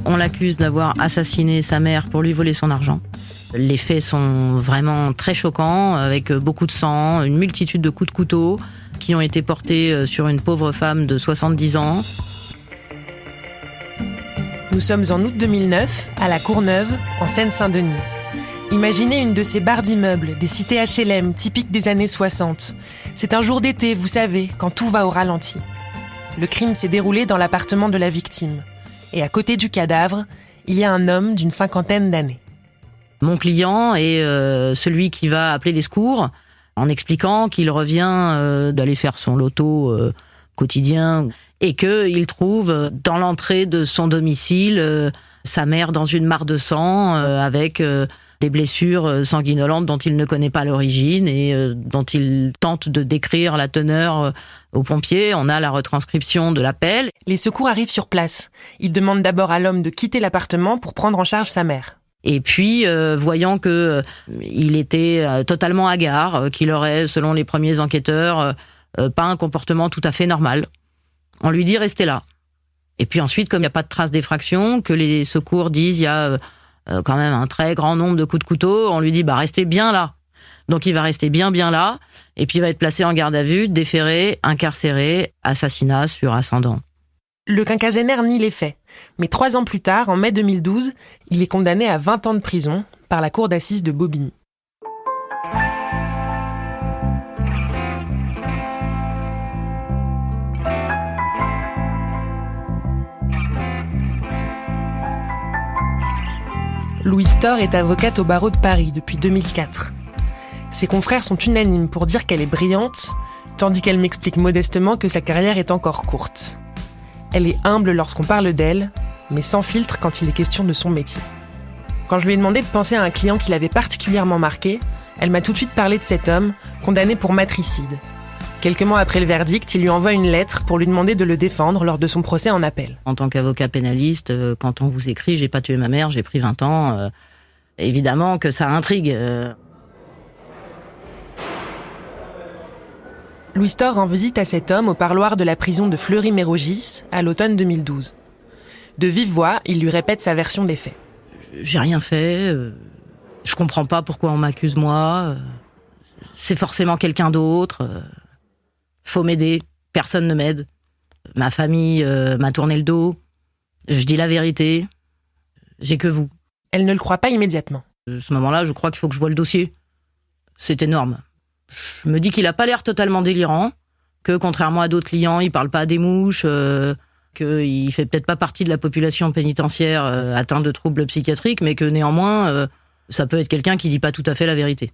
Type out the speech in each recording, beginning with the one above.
On l'accuse d'avoir assassiné sa mère pour lui voler son argent. Les faits sont vraiment très choquants, avec beaucoup de sang, une multitude de coups de couteau qui ont été portés sur une pauvre femme de 70 ans. Nous sommes en août 2009, à la Courneuve, en Seine-Saint-Denis. Imaginez une de ces barres d'immeubles, des cités HLM typiques des années 60. C'est un jour d'été, vous savez, quand tout va au ralenti. Le crime s'est déroulé dans l'appartement de la victime. Et à côté du cadavre, il y a un homme d'une 50aine d'années. Mon client est celui qui va appeler les secours en expliquant qu'il revient d'aller faire son loto quotidien et qu'il trouve dans l'entrée de son domicile sa mère dans une mare de sang avec des blessures sanguinolentes dont il ne connaît pas l'origine et dont il tente de décrire la teneur aux pompiers. On a la retranscription de l'appel. Les secours arrivent sur place. Ils demandent d'abord à l'homme de quitter l'appartement pour prendre en charge sa mère. Et puis, voyant que il était totalement hagard, qu'il aurait, selon les premiers enquêteurs, pas un comportement tout à fait normal, on lui dit « restez là ». Et puis ensuite, comme il n'y a pas de trace d'effraction, que les secours disent il y a quand même un très grand nombre de coups de couteau, on lui dit « restez bien là ». Donc il va rester bien là, et puis il va être placé en garde à vue, déféré, incarcéré, assassinat sur ascendant. Le quinquagénaire nie les faits, mais 3 ans plus tard, en mai 2012, il est condamné à 20 ans de prison par la cour d'assises de Bobigny. Louise Storr est avocate au barreau de Paris depuis 2004. Ses confrères sont unanimes pour dire qu'elle est brillante, tandis qu'elle m'explique modestement que sa carrière est encore courte. Elle est humble lorsqu'on parle d'elle, mais sans filtre quand il est question de son métier. Quand je lui ai demandé de penser à un client qui l'avait particulièrement marqué, elle m'a tout de suite parlé de cet homme, condamné pour matricide. Quelques mois après le verdict, il lui envoie une lettre pour lui demander de le défendre lors de son procès en appel. En tant qu'avocat pénaliste, quand on vous écrit « j'ai pas tué ma mère, j'ai pris 20 ans », évidemment que ça intrigue. Louise Storr rend visite à cet homme au parloir de la prison de Fleury-Mérogis à l'automne 2012. De vive voix, il lui répète sa version des faits. J'ai rien fait, je comprends pas pourquoi on m'accuse moi, c'est forcément quelqu'un d'autre, faut m'aider, personne ne m'aide. Ma famille m'a tourné le dos, je dis la vérité, j'ai que vous. Elle ne le croit pas immédiatement. À ce moment-là, je crois qu'il faut que je voie le dossier. C'est énorme. Je me dis qu'il a pas l'air totalement délirant, que contrairement à d'autres clients, il parle pas à des mouches, qu'il fait peut-être pas partie de la population pénitentiaire atteinte de troubles psychiatriques, mais que néanmoins, ça peut être quelqu'un qui dit pas tout à fait la vérité.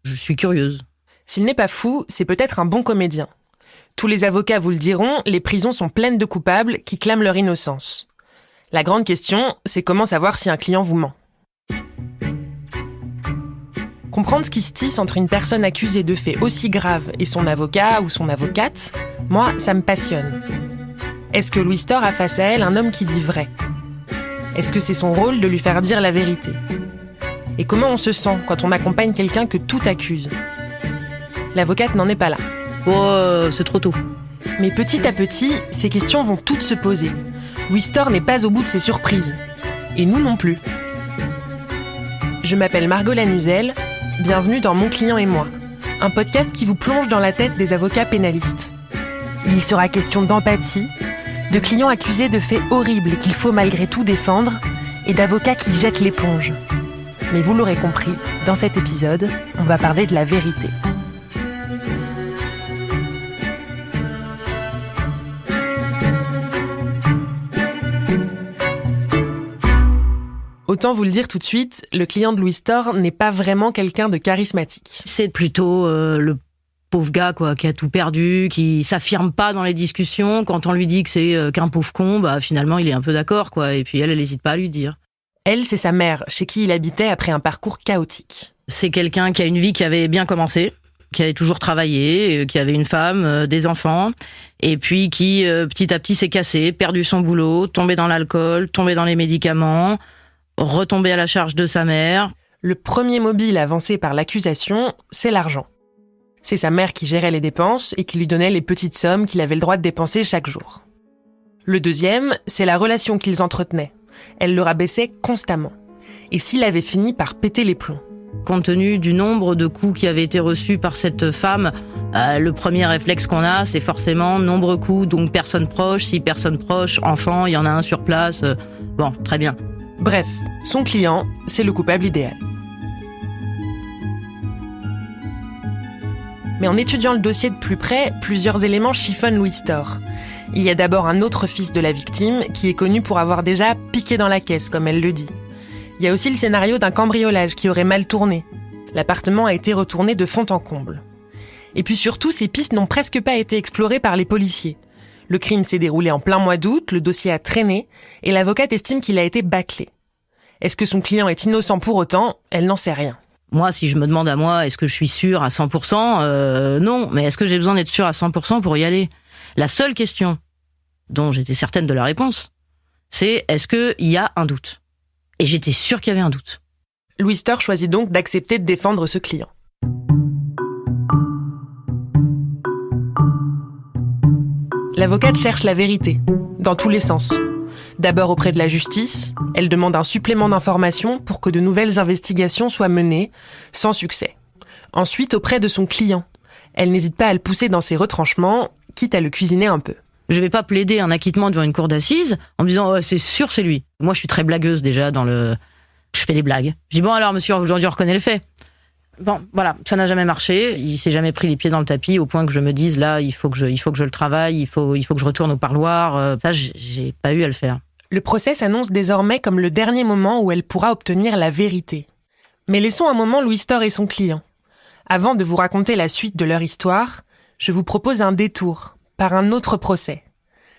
Je suis curieuse. S'il n'est pas fou, c'est peut-être un bon comédien. Tous les avocats vous le diront, les prisons sont pleines de coupables qui clament leur innocence. La grande question, c'est comment savoir si un client vous ment. Comprendre ce qui se tisse entre une personne accusée de faits aussi graves et son avocat ou son avocate, moi, ça me passionne. Est-ce que Louise Storr a face à elle un homme qui dit vrai ? Est-ce que c'est son rôle de lui faire dire la vérité ? Et comment on se sent quand on accompagne quelqu'un que tout accuse ? L'avocate n'en est pas là. Oh, c'est trop tôt. Mais petit à petit, ces questions vont toutes se poser. Louise Storr n'est pas au bout de ses surprises. Et nous non plus. Je m'appelle Margot Lanuzel. Bienvenue dans Mon client et moi, un podcast qui vous plonge dans la tête des avocats pénalistes. Il y sera question d'empathie, de clients accusés de faits horribles qu'il faut malgré tout défendre, et d'avocats qui jettent l'éponge. Mais vous l'aurez compris, dans cet épisode, on va parler de la vérité. Autant vous le dire tout de suite, le client de Louise Storr n'est pas vraiment quelqu'un de charismatique. C'est plutôt le pauvre gars qui a tout perdu, qui s'affirme pas dans les discussions. Quand on lui dit que c'est qu'un pauvre con, finalement il est un peu d'accord, Et puis elle n'hésite pas à lui dire. Elle, c'est sa mère, chez qui il habitait après un parcours chaotique. C'est quelqu'un qui a une vie qui avait bien commencé, qui avait toujours travaillé, qui avait une femme, des enfants, et puis qui petit à petit s'est cassé, perdu son boulot, tombé dans l'alcool, tombé dans les médicaments, retombé à la charge de sa mère. Le premier mobile avancé par l'accusation, c'est l'argent. C'est sa mère qui gérait les dépenses et qui lui donnait les petites sommes qu'il avait le droit de dépenser chaque jour. Le deuxième, c'est la relation qu'ils entretenaient, Elle le rabaissait constamment. Et s'il avait fini par péter les plombs? Compte tenu du nombre de coups qui avaient été reçus par cette femme, le premier réflexe qu'on a, c'est forcément nombreux coups, donc personne proche. Si personne proche, enfant, il y en a un sur place. Bon, très bien. Bref, son client, c'est le coupable idéal. Mais en étudiant le dossier de plus près, plusieurs éléments chiffonnent Louis Storr. Il y a d'abord un autre fils de la victime qui est connu pour avoir déjà piqué dans la caisse, comme elle le dit. Il y a aussi le scénario d'un cambriolage qui aurait mal tourné. L'appartement a été retourné de fond en comble. Et puis surtout, ces pistes n'ont presque pas été explorées par les policiers. Le crime s'est déroulé en plein mois d'août, le dossier a traîné, et l'avocate estime qu'il a été bâclé. Est-ce que son client est innocent pour autant? Elle n'en sait rien. Moi, si je me demande à moi, est-ce que je suis sûre à 100%? Non, mais est-ce que j'ai besoin d'être sûre à 100% pour y aller? La seule question dont j'étais certaine de la réponse, c'est est-ce qu'il y a un doute? Et j'étais sûre qu'il y avait un doute. Louis Storr choisit donc d'accepter de défendre ce client. L'avocate cherche la vérité, dans tous les sens. D'abord auprès de la justice, elle demande un supplément d'informations pour que de nouvelles investigations soient menées, sans succès. Ensuite, auprès de son client. Elle n'hésite pas à le pousser dans ses retranchements, quitte à le cuisiner un peu. Je vais pas plaider un acquittement devant une cour d'assises en me disant oh, c'est sûr c'est lui. Moi je suis très blagueuse déjà je fais des blagues. Je dis bon alors monsieur aujourd'hui on reconnaît le fait. Bon voilà, ça n'a jamais marché, il s'est jamais pris les pieds dans le tapis au point que je me dise là il faut que je le travaille, il faut que je retourne au parloir, ça j'ai pas eu à le faire. Le procès s'annonce désormais comme le dernier moment où elle pourra obtenir la vérité. Mais laissons un moment Louis Storr et son client. Avant de vous raconter la suite de leur histoire, je vous propose un détour par un autre procès.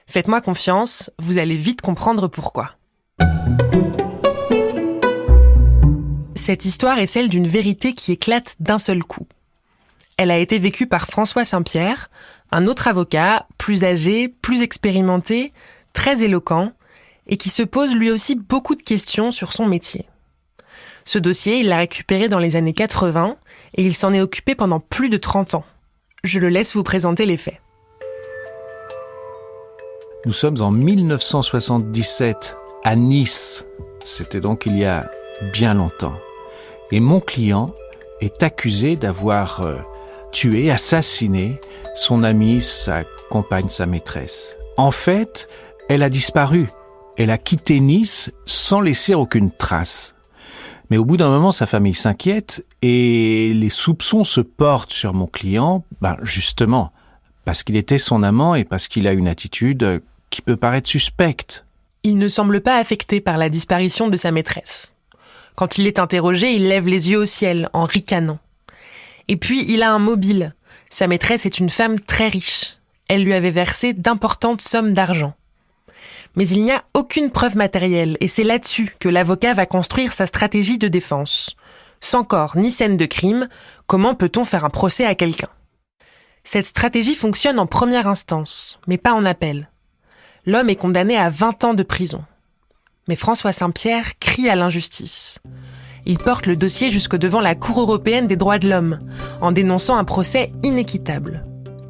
Faites-moi confiance, vous allez vite comprendre pourquoi. Cette histoire est celle d'une vérité qui éclate d'un seul coup. Elle a été vécue par François Saint-Pierre, un autre avocat, plus âgé, plus expérimenté, très éloquent, et qui se pose lui aussi beaucoup de questions sur son métier. Ce dossier, il l'a récupéré dans les années 80, et il s'en est occupé pendant plus de 30 ans. Je le laisse vous présenter les faits. Nous sommes en 1977, à Nice. C'était donc il y a bien longtemps. Et mon client est accusé d'avoir tué, assassiné son amie, sa compagne, sa maîtresse. En fait, elle a disparu. Elle a quitté Nice sans laisser aucune trace. Mais au bout d'un moment, sa famille s'inquiète et les soupçons se portent sur mon client, justement, parce qu'il était son amant et parce qu'il a une attitude qui peut paraître suspecte. Il ne semble pas affecté par la disparition de sa maîtresse. Quand il est interrogé, il lève les yeux au ciel, en ricanant. Et puis, il a un mobile. Sa maîtresse est une femme très riche. Elle lui avait versé d'importantes sommes d'argent. Mais il n'y a aucune preuve matérielle, et c'est là-dessus que l'avocat va construire sa stratégie de défense. Sans corps ni scène de crime, comment peut-on faire un procès à quelqu'un? Cette stratégie fonctionne en première instance, mais pas en appel. L'homme est condamné à 20 ans de prison. Mais François Saint-Pierre crie à l'injustice. Il porte le dossier jusque devant la Cour européenne des droits de l'homme, en dénonçant un procès inéquitable.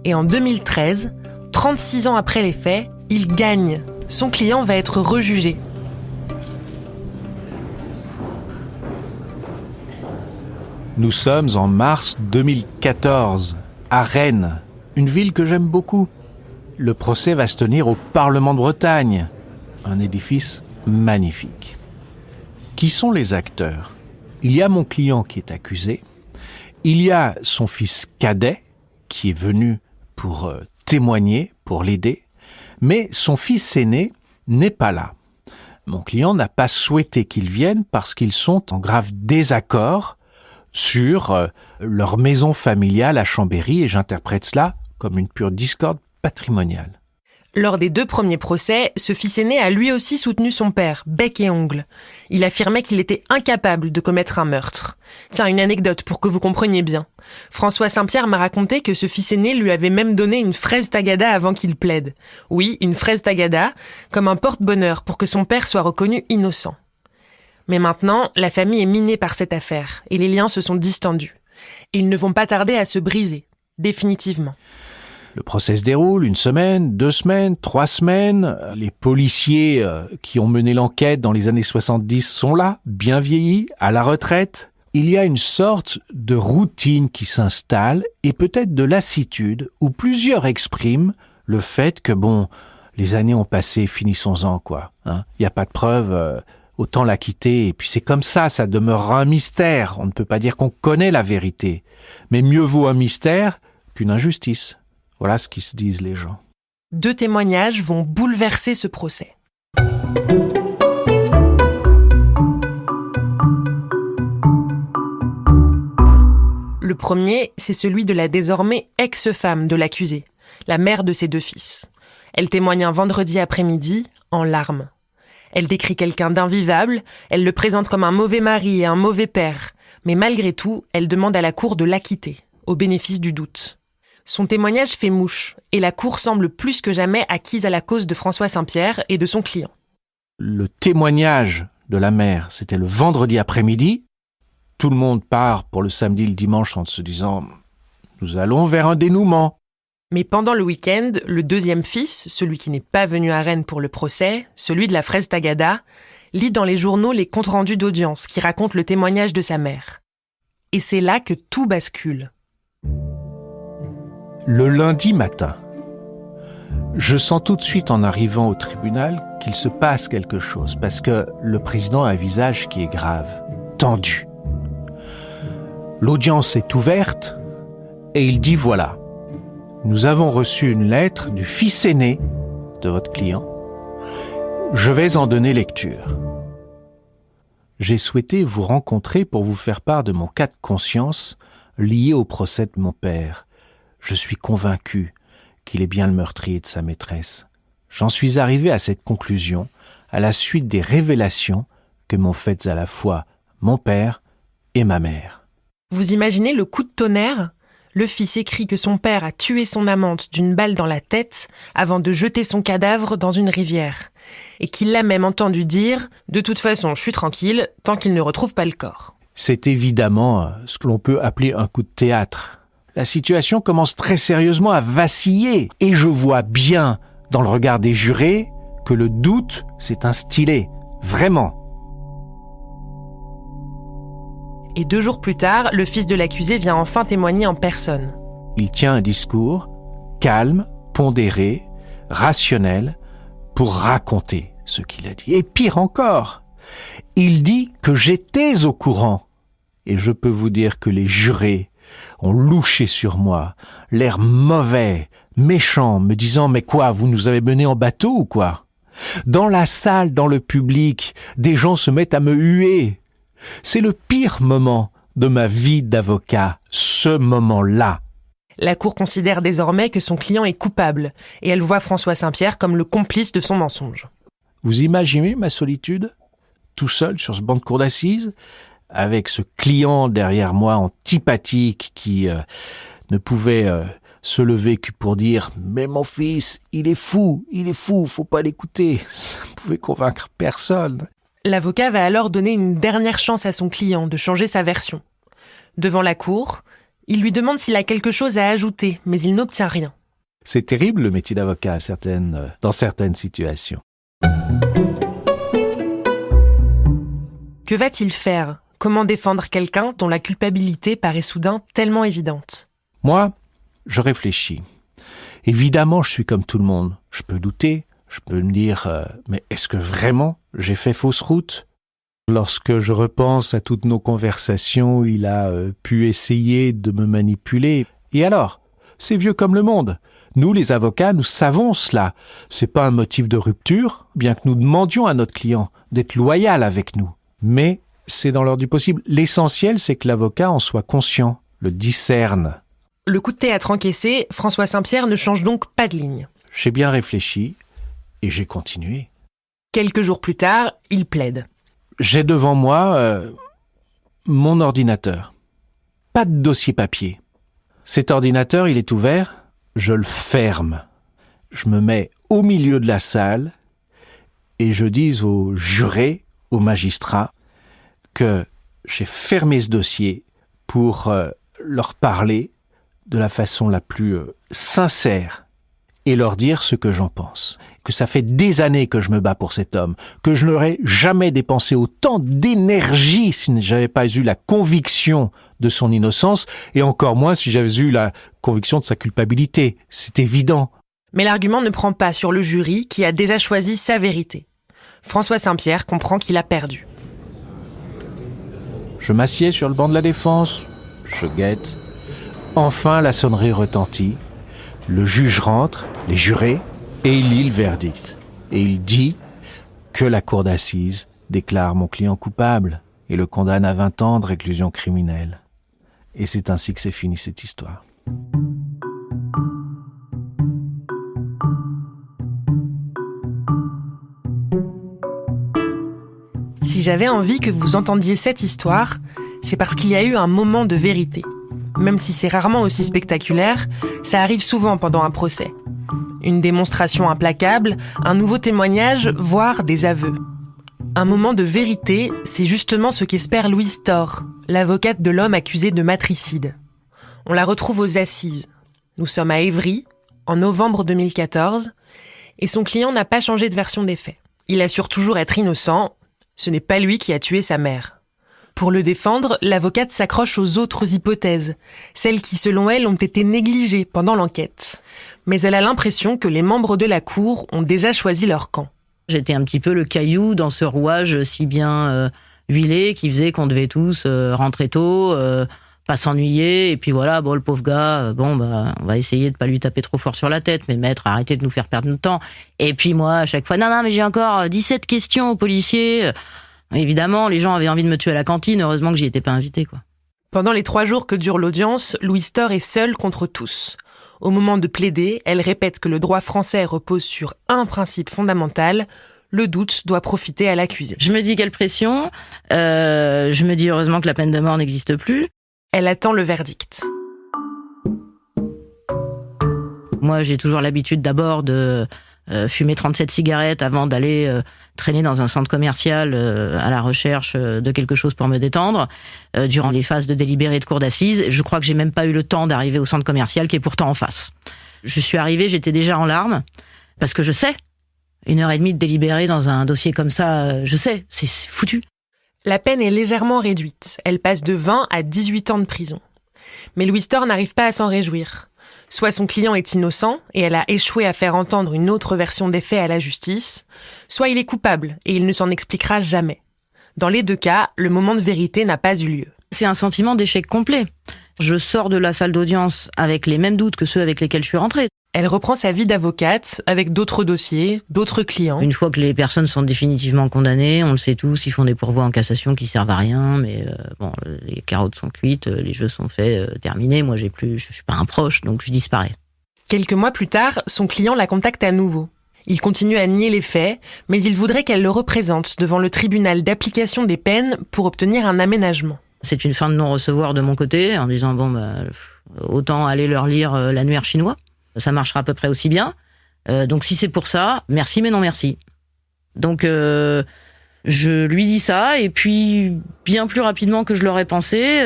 Et en 2013, 36 ans après les faits, il gagne. Son client va être rejugé. Nous sommes en mars 2014, à Rennes, une ville que j'aime beaucoup. Le procès va se tenir au Parlement de Bretagne, un édifice magnifique. Qui sont les acteurs? Il y a mon client qui est accusé, il y a son fils cadet qui est venu pour témoigner, pour l'aider, mais son fils aîné n'est pas là. Mon client n'a pas souhaité qu'il vienne parce qu'ils sont en grave désaccord sur leur maison familiale à Chambéry et j'interprète cela comme une pure discorde patrimoniale. Lors des 2 premiers procès, ce fils aîné a lui aussi soutenu son père, bec et ongles. Il affirmait qu'il était incapable de commettre un meurtre. Tiens, une anecdote pour que vous compreniez bien. François Saint-Pierre m'a raconté que ce fils aîné lui avait même donné une fraise tagada avant qu'il plaide. Oui, une fraise tagada, comme un porte-bonheur pour que son père soit reconnu innocent. Mais maintenant, la famille est minée par cette affaire et les liens se sont distendus. Ils ne vont pas tarder à se briser, définitivement. Le procès se déroule 1 semaine, 2 semaines, 3 semaines. Les policiers qui ont mené l'enquête dans les années 70 sont là, bien vieillis, à la retraite. Il y a une sorte de routine qui s'installe et peut-être de lassitude où plusieurs expriment le fait que les années ont passé, finissons-en quoi. Il n'y a pas de preuve, autant la quitter. Et puis c'est comme ça demeurera un mystère. On ne peut pas dire qu'on connaît la vérité. Mais mieux vaut un mystère qu'une injustice. Voilà ce qui se disent les gens. 2 témoignages vont bouleverser ce procès. Le premier, c'est celui de la désormais ex-femme de l'accusé, la mère de ses 2 fils. Elle témoigne un vendredi après-midi, en larmes. Elle décrit quelqu'un d'invivable, elle le présente comme un mauvais mari et un mauvais père, mais malgré tout, elle demande à la cour de l'acquitter, au bénéfice du doute. Son témoignage fait mouche, et la cour semble plus que jamais acquise à la cause de François Saint-Pierre et de son client. Le témoignage de la mère, c'était le vendredi après-midi. Tout le monde part pour le samedi, le dimanche en se disant « Nous allons vers un dénouement ». Mais pendant le week-end, le 2e fils, celui qui n'est pas venu à Rennes pour le procès, celui de la fraise Tagada, lit dans les journaux les comptes rendus d'audience qui racontent le témoignage de sa mère. Et c'est là que tout bascule. Le lundi matin, je sens tout de suite en arrivant au tribunal qu'il se passe quelque chose parce que le président a un visage qui est grave, tendu. L'audience est ouverte et il dit voilà, nous avons reçu une lettre du fils aîné de votre client. Je vais en donner lecture. J'ai souhaité vous rencontrer pour vous faire part de mon cas de conscience lié au procès de mon père. Je suis convaincu qu'il est bien le meurtrier de sa maîtresse. J'en suis arrivé à cette conclusion à la suite des révélations que m'ont faites à la fois mon père et ma mère. Vous imaginez le coup de tonnerre ? Le fils écrit que son père a tué son amante d'une balle dans la tête avant de jeter son cadavre dans une rivière. Et qu'il l'a même entendu dire « De toute façon, je suis tranquille tant qu'il ne retrouve pas le corps ». C'est évidemment ce que l'on peut appeler un coup de théâtre. La situation commence très sérieusement à vaciller et je vois bien dans le regard des jurés que le doute s'est instillé, vraiment. Et 2 jours plus tard, le fils de l'accusé vient enfin témoigner en personne. Il tient un discours calme, pondéré, rationnel, pour raconter ce qu'il a dit. Et pire encore, il dit que j'étais au courant. Et je peux vous dire que les jurés ont louché sur moi, l'air mauvais, méchant, me disant « Mais quoi, vous nous avez menés en bateau ou quoi ?» Dans la salle, dans le public, des gens se mettent à me huer. C'est le pire moment de ma vie d'avocat, ce moment-là. La cour considère désormais que son client est coupable et elle voit François Saint-Pierre comme le complice de son mensonge. Vous imaginez ma solitude ? Tout seul sur ce banc de cour d'assises, avec ce client derrière moi antipathique qui ne pouvait se lever que pour dire « Mais mon fils, il est fou, faut pas l'écouter. » Ça ne pouvait convaincre personne. L'avocat va alors donner une dernière chance à son client de changer sa version. Devant la cour, il lui demande s'il a quelque chose à ajouter, mais il n'obtient rien. C'est terrible le métier d'avocat dans certaines situations. Que va-t-il faire ? Comment défendre quelqu'un dont la culpabilité paraît soudain tellement évidente ? Moi, je réfléchis. Évidemment, je suis comme tout le monde. Je peux douter, je peux me dire « Mais est-ce que vraiment j'ai fait fausse route ?» Lorsque je repense à toutes nos conversations, il a pu essayer de me manipuler. Et alors ? C'est vieux comme le monde. Nous, les avocats, nous savons cela. C'est pas un motif de rupture, bien que nous demandions à notre client d'être loyal avec nous. Mais c'est dans l'ordre du possible. L'essentiel, c'est que l'avocat en soit conscient, le discerne. Le coup de théâtre encaissé, François Saint-Pierre ne change donc pas de ligne. J'ai bien réfléchi et j'ai continué. Quelques jours plus tard, il plaide. J'ai devant moi mon ordinateur. Pas de dossier papier. Cet ordinateur, il est ouvert, je le ferme. Je me mets au milieu de la salle et je dis aux jurés, aux magistrats, que j'ai fermé ce dossier pour leur parler de la façon la plus sincère et leur dire ce que j'en pense. Que ça fait des années que je me bats pour cet homme, que je n'aurais jamais dépensé autant d'énergie si j'avais pas eu la conviction de son innocence, et encore moins si j'avais eu la conviction de sa culpabilité. C'est évident. Mais l'argument ne prend pas sur le jury qui a déjà choisi sa vérité. François Saint-Pierre comprend qu'il a perdu. Je m'assieds sur le banc de la défense, je guette. Enfin, la sonnerie retentit. Le juge rentre, les jurés, et il lit le verdict. Et il dit que la cour d'assises déclare mon client coupable et le condamne à 20 ans de réclusion criminelle. Et c'est ainsi que c'est fini cette histoire. Si j'avais envie que vous entendiez cette histoire, c'est parce qu'il y a eu un moment de vérité. Même si c'est rarement aussi spectaculaire, ça arrive souvent pendant un procès. Une démonstration implacable, un nouveau témoignage, voire des aveux. Un moment de vérité, c'est justement ce qu'espère Louise Thor, l'avocate de l'homme accusé de matricide. On la retrouve aux assises. Nous sommes à Évry, en novembre 2014, et son client n'a pas changé de version des faits. Il assure toujours être innocent, ce n'est pas lui qui a tué sa mère. Pour le défendre, l'avocate s'accroche aux autres hypothèses, celles qui, selon elle, ont été négligées pendant l'enquête. Mais elle a l'impression que les membres de la cour ont déjà choisi leur camp. J'étais un petit peu le caillou dans ce rouage si bien huilé qui faisait qu'on devait tous rentrer tôt, pas s'ennuyer, et puis voilà, bon, le pauvre gars, on va essayer de pas lui taper trop fort sur la tête, mais maître, arrêtez de nous faire perdre notre temps. Et puis moi, à chaque fois, non, mais j'ai encore 17 questions aux policiers. Évidemment, les gens avaient envie de me tuer à la cantine, heureusement que j'y étais pas invité, quoi. Pendant les 3 jours que dure l'audience, Louise Thor est seule contre tous. Au moment de plaider, elle répète que le droit français repose sur un principe fondamental, le doute doit profiter à l'accusé. Je me dis quelle pression, je me dis heureusement que la peine de mort n'existe plus. Elle attend le verdict. Moi, j'ai toujours l'habitude d'abord de fumer 37 cigarettes avant d'aller traîner dans un centre commercial à la recherche de quelque chose pour me détendre. Durant les phases de délibéré de cour d'assises, je crois que j'ai même pas eu le temps d'arriver au centre commercial qui est pourtant en face. Je suis arrivée, j'étais déjà en larmes, parce que je sais, 1h30 de délibéré dans un dossier comme ça, je sais, c'est foutu. La peine est légèrement réduite. Elle passe de 20 à 18 ans de prison. Mais Louise Thor n'arrive pas à s'en réjouir. Soit son client est innocent et elle a échoué à faire entendre une autre version des faits à la justice, soit il est coupable et il ne s'en expliquera jamais. Dans les 2 cas, le moment de vérité n'a pas eu lieu. C'est un sentiment d'échec complet. Je sors de la salle d'audience avec les mêmes doutes que ceux avec lesquels je suis rentrée. Elle reprend sa vie d'avocate avec d'autres dossiers, d'autres clients. Une fois que les personnes sont définitivement condamnées, on le sait tous, ils font des pourvois en cassation qui servent à rien, mais les carottes sont cuites, les jeux sont faits, terminés. Moi, je suis pas un proche, donc je disparais. Quelques mois plus tard, son client la contacte à nouveau. Il continue à nier les faits, mais il voudrait qu'elle le représente devant le tribunal d'application des peines pour obtenir un aménagement. C'est une fin de non-recevoir de mon côté, en disant autant aller leur lire l'annuaire chinois. Ça marchera à peu près aussi bien. Donc si c'est pour ça, merci mais non merci. Donc je lui dis ça, et puis bien plus rapidement que je l'aurais pensé,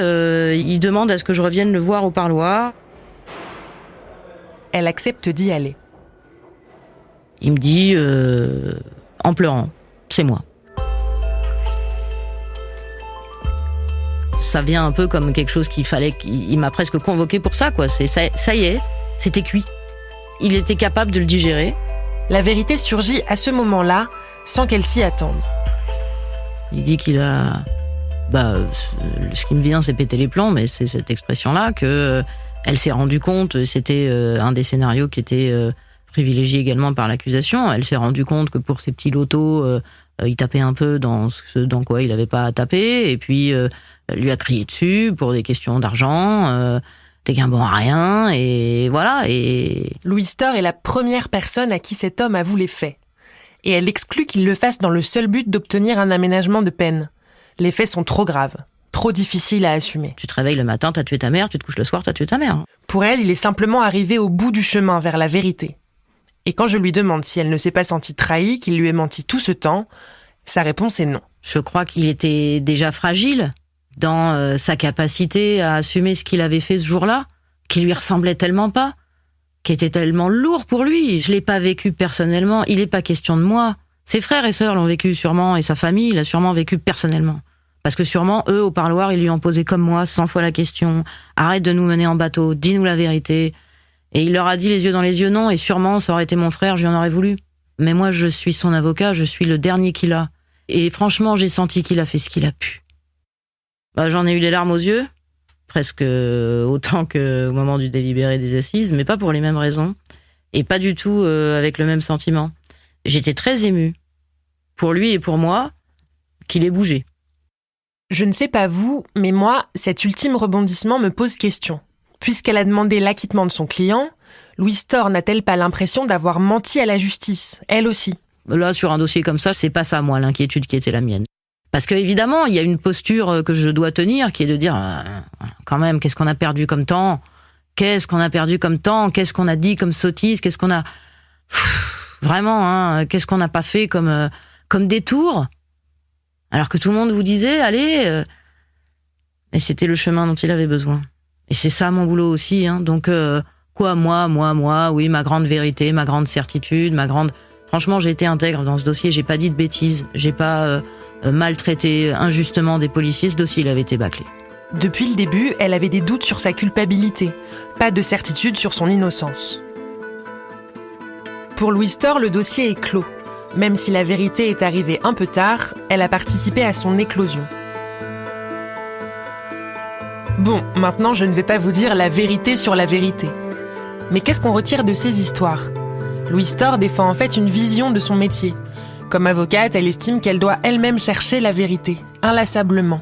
il demande à ce que je revienne le voir au parloir. Elle accepte d'y aller. Il me dit, en pleurant, c'est moi. Ça vient un peu comme quelque chose il m'a presque convoqué pour ça, quoi. Ça y est, c'était cuit. Il était capable de le digérer. La vérité surgit à ce moment-là, sans qu'elle s'y attende. Il dit qu'il a... ce qui me vient, c'est péter les plombs, mais c'est cette expression-là que elle s'est rendue compte, c'était un des scénarios qui était privilégié également par l'accusation. Elle s'est rendue compte que pour ces petits lotos, il tapait un peu dans ce dans quoi il n'avait pas à taper, et puis elle lui a crié dessus pour des questions d'argent. T'es qu'un bon à rien, et voilà. Et Louise Thor est la première personne à qui cet homme avoue les faits. Et elle exclut qu'il le fasse dans le seul but d'obtenir un aménagement de peine. Les faits sont trop graves, trop difficiles à assumer. Tu te réveilles le matin, t'as tué ta mère, tu te couches le soir, t'as tué ta mère. Pour elle, il est simplement arrivé au bout du chemin vers la vérité. Et quand je lui demande si elle ne s'est pas sentie trahie, qu'il lui ait menti tout ce temps, sa réponse est non. Je crois qu'il était déjà fragile dans sa capacité à assumer ce qu'il avait fait ce jour-là, qui lui ressemblait tellement pas, qui était tellement lourd pour lui. Je l'ai pas vécu personnellement, il est pas question de moi. Ses frères et sœurs l'ont vécu sûrement, et sa famille l'a sûrement vécu personnellement. Parce que sûrement, eux, au parloir, ils lui ont posé comme moi 100 fois la question. Arrête de nous mener en bateau, dis-nous la vérité. Et il leur a dit les yeux dans les yeux non, et sûrement, ça aurait été mon frère, je lui en aurais voulu. Mais moi, je suis son avocat, je suis le dernier qu'il a. Et franchement, j'ai senti qu'il a fait ce qu'il a pu. J'en ai eu les larmes aux yeux, presque autant qu'au moment du délibéré des assises, mais pas pour les mêmes raisons, et pas du tout avec le même sentiment. J'étais très émue, pour lui et pour moi, qu'il ait bougé. Je ne sais pas vous, mais moi, cet ultime rebondissement me pose question. Puisqu'elle a demandé l'acquittement de son client, Louise Storr n'a-t-elle pas l'impression d'avoir menti à la justice, elle aussi ? Là, sur un dossier comme ça, c'est pas ça, moi, l'inquiétude qui était la mienne. Parce qu'évidemment, il y a une posture que je dois tenir, qui est de dire, quand même, qu'est-ce qu'on a perdu comme temps ? Qu'est-ce qu'on a perdu comme temps ? Qu'est-ce qu'on a dit comme sottise ? Qu'est-ce qu'on a... Vraiment, qu'est-ce qu'on n'a pas fait comme détour ? Alors que tout le monde vous disait, allez... Et c'était le chemin dont il avait besoin. Et c'est ça mon boulot aussi. Donc, moi, oui, ma grande vérité, ma grande certitude, ma grande... Franchement, j'ai été intègre dans ce dossier, j'ai pas dit de bêtises, j'ai pas maltraité injustement des policiers, ce dossier il avait été bâclé. Depuis le début, elle avait des doutes sur sa culpabilité, pas de certitude sur son innocence. Pour Louise Storr, le dossier est clos. Même si la vérité est arrivée un peu tard, elle a participé à son éclosion. Bon, maintenant je ne vais pas vous dire la vérité sur la vérité. Mais qu'est-ce qu'on retire de ces histoires ? Louise Storr défend en fait une vision de son métier. Comme avocate, elle estime qu'elle doit elle-même chercher la vérité, inlassablement.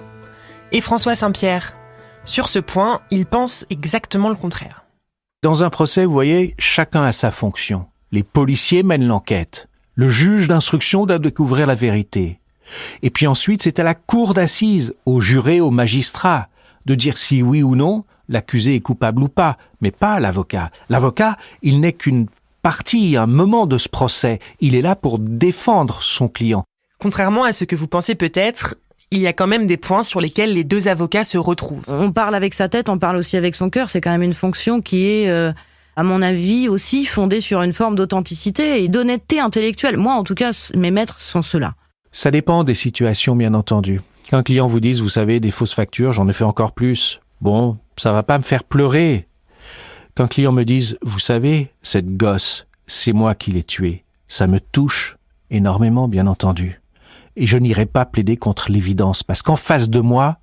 Et François Saint-Pierre ? Sur ce point, il pense exactement le contraire. Dans un procès, vous voyez, chacun a sa fonction. Les policiers mènent l'enquête. Le juge d'instruction doit découvrir la vérité. Et puis ensuite, c'est à la cour d'assises, aux jurés, aux magistrats, de dire si oui ou non, l'accusé est coupable ou pas, mais pas à l'avocat. L'avocat, il n'est qu'une partie, un moment de ce procès. Il est là pour défendre son client. Contrairement à ce que vous pensez peut-être, il y a quand même des points sur lesquels les deux avocats se retrouvent. On parle avec sa tête, on parle aussi avec son cœur. C'est quand même une fonction qui est, à mon avis, aussi fondée sur une forme d'authenticité et d'honnêteté intellectuelle. Moi, en tout cas, mes maîtres sont ceux-là. Ça dépend des situations, bien entendu. Qu'un client vous dise, vous savez, des fausses factures, j'en ai fait encore plus. Bon, ça va pas me faire pleurer. Qu'un client me dise, vous savez, cette gosse, c'est moi qui l'ai tuée. Ça me touche énormément, bien entendu. Et je n'irai pas plaider contre l'évidence, parce qu'en face de moi,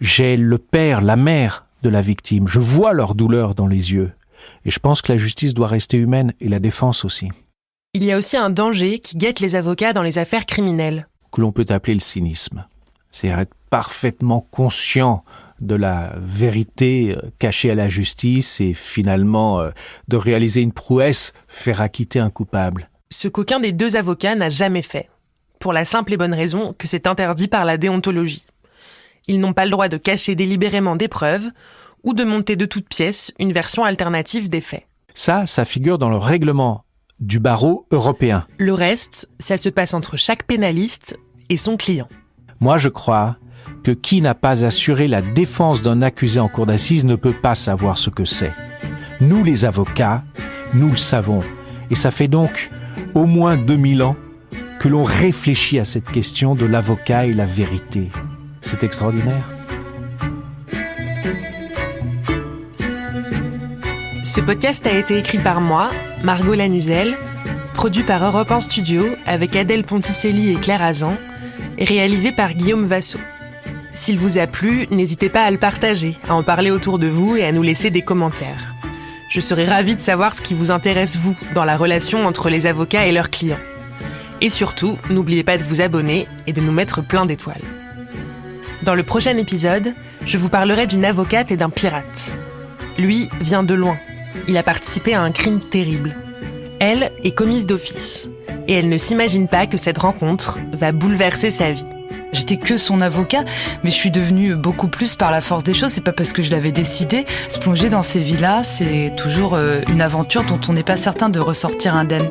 j'ai le père, la mère de la victime. Je vois leur douleur dans les yeux. Et je pense que la justice doit rester humaine, et la défense aussi. Il y a aussi un danger qui guette les avocats dans les affaires criminelles. Que l'on peut appeler le cynisme. C'est être parfaitement conscient de la vérité cachée à la justice et finalement de réaliser une prouesse, faire acquitter un coupable. Ce qu'aucun des deux avocats n'a jamais fait. Pour la simple et bonne raison que c'est interdit par la déontologie. Ils n'ont pas le droit de cacher délibérément des preuves ou de monter de toutes pièces une version alternative des faits. Ça figure dans le règlement du barreau européen. Le reste, ça se passe entre chaque pénaliste et son client. Moi, je crois que qui n'a pas assuré la défense d'un accusé en cour d'assises ne peut pas savoir ce que c'est. Nous, les avocats, nous le savons. Et ça fait donc au moins 2000 ans que l'on réfléchit à cette question de l'avocat et la vérité. C'est extraordinaire. Ce podcast a été écrit par moi, Margot Lanuzel, produit par Europe 1 Studio avec Adèle Ponticelli et Claire Azan, et réalisé par Guillaume Vassot. S'il vous a plu, n'hésitez pas à le partager, à en parler autour de vous et à nous laisser des commentaires. Je serai ravie de savoir ce qui vous intéresse, vous, dans la relation entre les avocats et leurs clients. Et surtout, n'oubliez pas de vous abonner et de nous mettre plein d'étoiles. Dans le prochain épisode, je vous parlerai d'une avocate et d'un pirate. Lui vient de loin. Il a participé à un crime terrible. Elle est commise d'office. Et elle ne s'imagine pas que cette rencontre va bouleverser sa vie. J'étais que son avocat, mais je suis devenue beaucoup plus par la force des choses. C'est pas parce que je l'avais décidé. Se plonger dans ces vies-là, c'est toujours une aventure dont on n'est pas certain de ressortir indemne.